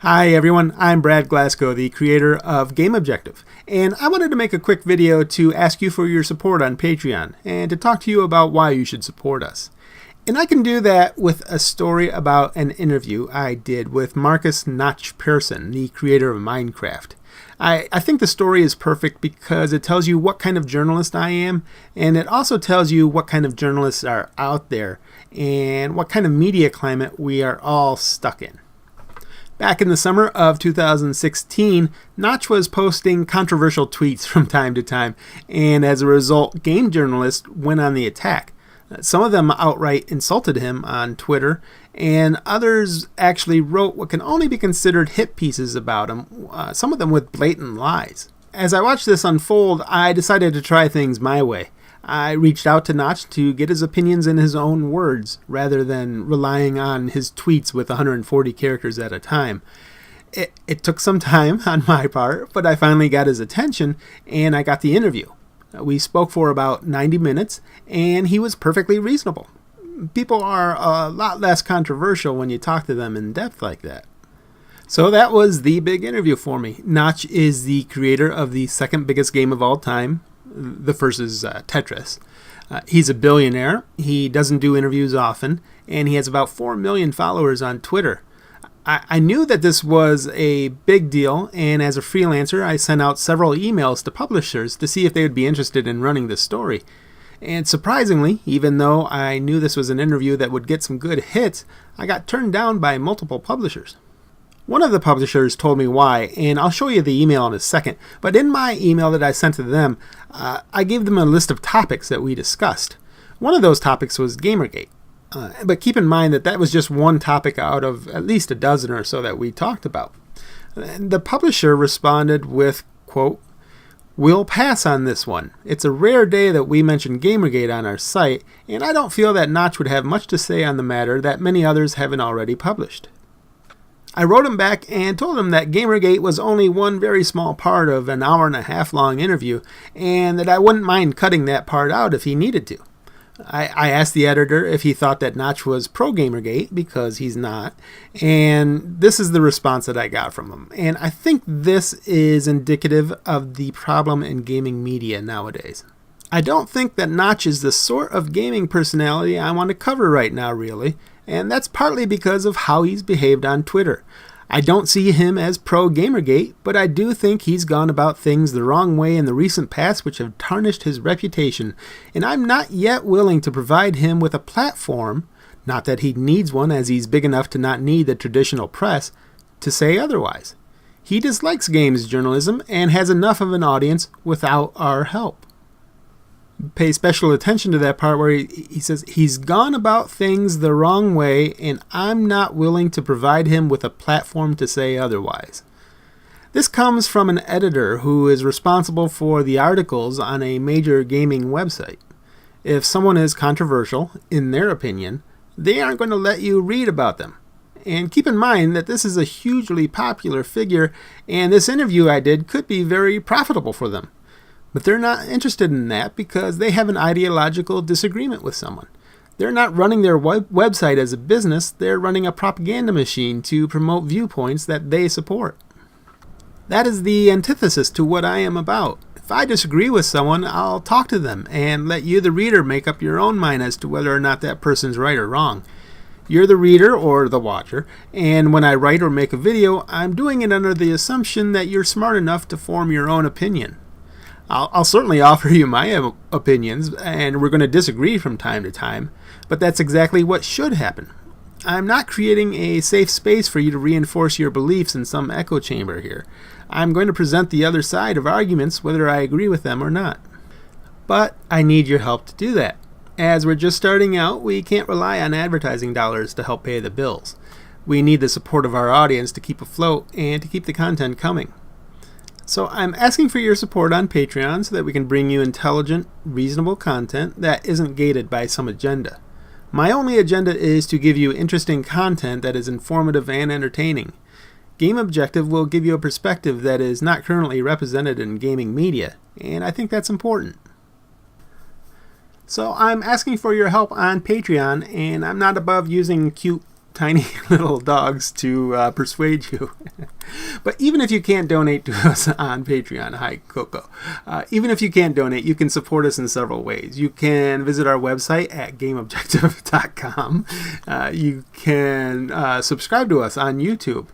Hi everyone, I'm Brad Glasgow, the creator of Game Objective, and I wanted to make a quick video to ask you for your support on Patreon and to talk to you about why you should support us. And I can do that with a story about an interview I did with Marcus Notch Persson, the creator of Minecraft. I think the story is perfect because it tells you what kind of journalist I am, and it also tells you what kind of journalists are out there and what kind of media climate we are all stuck in. Back in the summer of 2016, Notch was posting controversial tweets from time to time, and as a result, game journalists went on the attack. Some of them outright insulted him on Twitter, and others actually wrote what can only be considered hit pieces about him, some of them with blatant lies. As I watched this unfold, I decided to try things my way. I reached out to Notch to get his opinions in his own words, rather than relying on his tweets with 140 characters at a time. It took some time on my part, but I finally got his attention, and I got the interview. We spoke for about 90 minutes, and he was perfectly reasonable. People are a lot less controversial when you talk to them in depth like that. So that was the big interview for me. Notch is the creator of the second biggest game of all time. The first is Tetris. He's a billionaire. He doesn't do interviews often, and he has about 4 million followers on Twitter. I knew that this was a big deal, and as a freelancer, I sent out several emails to publishers to see if they would be interested in running this story. And surprisingly, even though I knew this was an interview that would get some good hits, I got turned down by multiple publishers. One of the publishers told me why, and I'll show you the email in a second, but in my email that I sent to them, I gave them a list of topics that we discussed. One of those topics was Gamergate, but keep in mind that was just one topic out of at least a dozen or so that we talked about. The publisher responded with, quote, "We'll pass on this one. It's a rare day that we mention Gamergate on our site, and I don't feel that Notch would have much to say on the matter that many others haven't already published." I wrote him back and told him that Gamergate was only one very small part of an hour-and-a-half long interview, and that I wouldn't mind cutting that part out if he needed to. I asked the editor if he thought that Notch was pro-Gamergate, because he's not, and this is the response that I got from him. And I think this is indicative of the problem in gaming media nowadays. I don't think that Notch is the sort of gaming personality I want to cover right now, really. And that's partly because of how he's behaved on Twitter. I don't see him as pro-Gamergate, but I do think he's gone about things the wrong way in the recent past, which have tarnished his reputation, and I'm not yet willing to provide him with a platform, not that he needs one as he's big enough to not need the traditional press, to say otherwise. He dislikes games journalism and has enough of an audience without our help. Pay special attention to that part where he says he's gone about things the wrong way, and I'm not willing to provide him with a platform to say otherwise. This comes from an editor who is responsible for the articles on a major gaming website. If someone is controversial, in their opinion, they aren't going to let you read about them. And keep in mind that this is a hugely popular figure, and this interview I did could be very profitable for them. But they're not interested in that because they have an ideological disagreement with someone. They're not running their website as a business, they're running a propaganda machine to promote viewpoints that they support. That is the antithesis to what I am about. If I disagree with someone, I'll talk to them and let you, the reader, make up your own mind as to whether or not that person's right or wrong. You're the reader or the watcher, and when I write or make a video, I'm doing it under the assumption that you're smart enough to form your own opinion. I'll certainly offer you my opinions, and we're going to disagree from time to time, but that's exactly what should happen. I'm not creating a safe space for you to reinforce your beliefs in some echo chamber here. I'm going to present the other side of arguments whether I agree with them or not. But I need your help to do that. As we're just starting out, we can't rely on advertising dollars to help pay the bills. We need the support of our audience to keep afloat and to keep the content coming. So I'm asking for your support on Patreon so that we can bring you intelligent, reasonable content that isn't gated by some agenda. My only agenda is to give you interesting content that is informative and entertaining. Game Objective will give you a perspective that is not currently represented in gaming media, and I think that's important. So I'm asking for your help on Patreon, and I'm not above using cute tiny little dogs to persuade you. But even if you can't donate to us on Patreon, hi Coco. Even if you can't donate, you can support us in several ways. You can visit our website at gameobjective.com. You can subscribe to us on YouTube.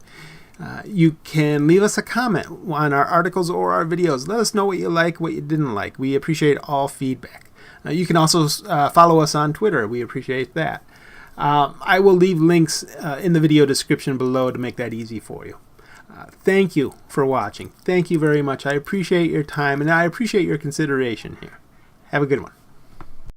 You can leave us a comment on our articles or our videos. Let us know what you like, what you didn't like. We appreciate all feedback. You can also follow us on Twitter. We appreciate that. I will leave links in the video description below to make that easy for you. Thank you for watching. Thank you very much. I appreciate your time, and I appreciate your consideration here. Have a good one.